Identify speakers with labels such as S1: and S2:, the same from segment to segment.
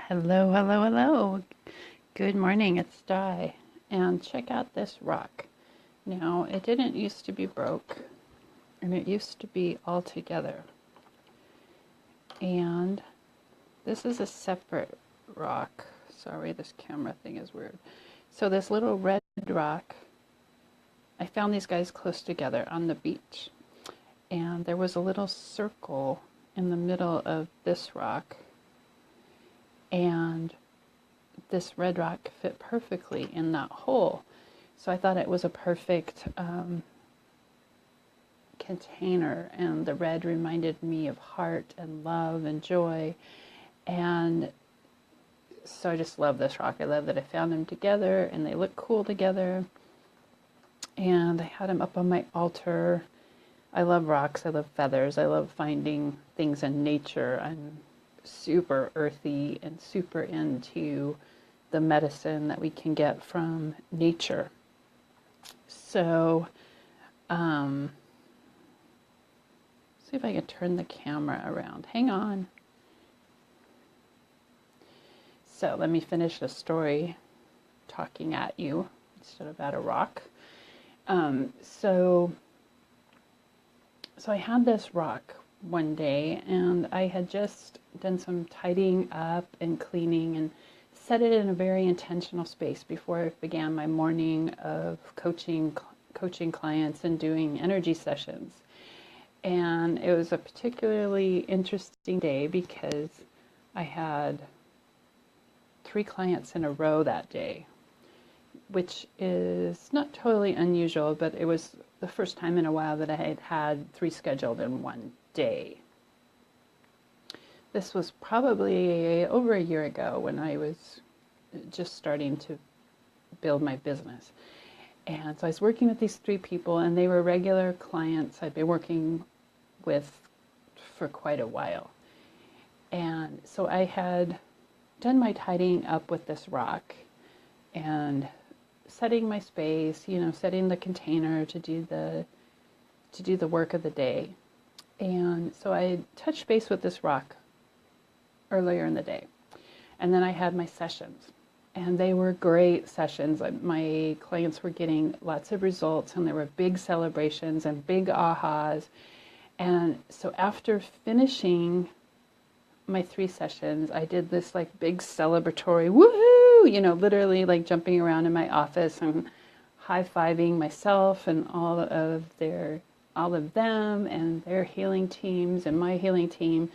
S1: Hello, hello, hello. Good morning, it's Di. And check out this rock. Now, it didn't used to be broke, and it used to be all together. And this is a separate rock. Sorry, this camera thing is weird. So this little red rock, I found these guys close together on the beach. And there was a little circle in the middle of this rock. And this red rock fit perfectly in that hole. So I thought it was a perfect container, and the red reminded me of heart and love and joy. And so I just love this rock. I love that I found them together and they look cool together. And I had them up on my altar. I love rocks. I love feathers. I love finding things in nature. I'm super earthy and super into the medicine that we can get from nature. So, see if I can turn the camera around. Hang on. So let me finish the story talking at you instead of at a rock. So I had this rock one day, and I had just done some tidying up and cleaning and set it in a very intentional space before I began my morning of coaching clients and doing energy sessions. And it was a particularly interesting day because I had 3 clients in a row that day, which is not totally unusual, but it was the first time in a while that I had had 3 scheduled in one day. This was probably over a year ago when I was just starting to build my business. And so I was working with these 3 people, and they were regular clients I'd been working with for quite a while. And so I had done my tidying up with this rock and setting my space, setting the container to do the work of the day. And so I touched base with this rock earlier in the day. And then I had my sessions. And they were great sessions. My clients were getting lots of results, and there were big celebrations and big ahas. And so after finishing my 3 sessions, I did this like big celebratory woohoo, literally like jumping around in my office and high-fiving myself and all of them and their healing teams and my healing team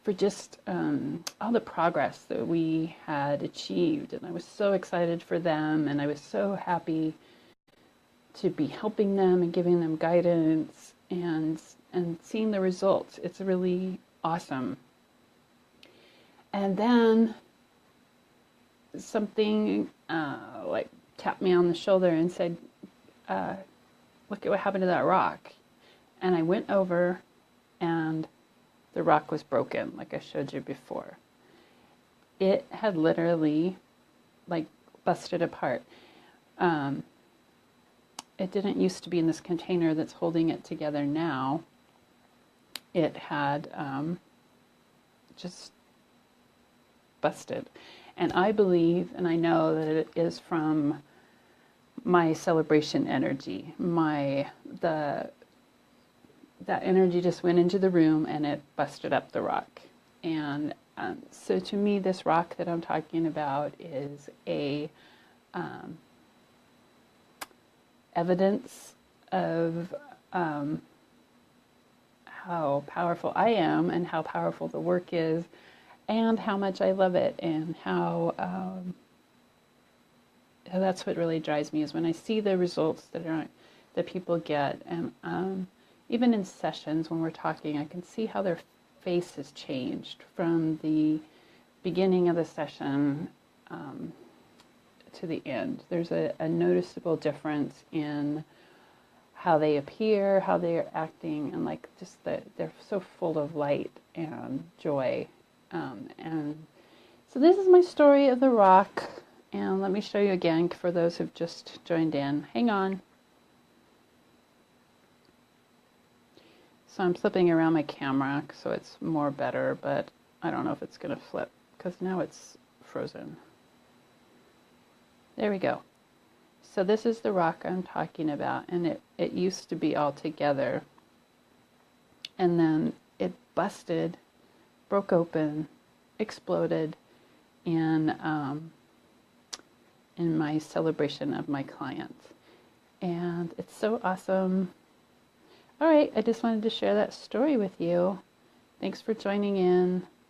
S1: for just all the progress that we had achieved. And I was so excited for them, and I was so happy to be helping them and giving them guidance and seeing the results. It's really awesome. And then something like tapped me on the shoulder and said, look at what happened to that rock. And I went over, and the rock was broken, like I showed you before. It had literally like busted apart. It didn't used to be in this container that's holding it together now. It had just busted. And I believe, and I know that it is from my celebration energy. That energy just went into the room and it busted up the rock. And so to me, this rock that I'm talking about is a evidence of how powerful I am and how powerful the work is and how much I love it, and how that's what really drives me, is when I see the results that people get. And even in sessions when we're talking, I can see how their face has changed from the beginning of the session to the end. There's a noticeable difference in how they appear, how they're acting, and like just they're so full of light and joy. And so this is my story of the rock. And let me show you again for those who've just joined in. Hang on. So I'm flipping around my camera so it's more better, but I don't know if it's going to flip because now it's frozen. There we go. So this is the rock I'm talking about, and it used to be all together. And then it busted, broke open, exploded in my celebration of my clients. And it's so awesome. All right, I just wanted to share that story with you. Thanks for joining in.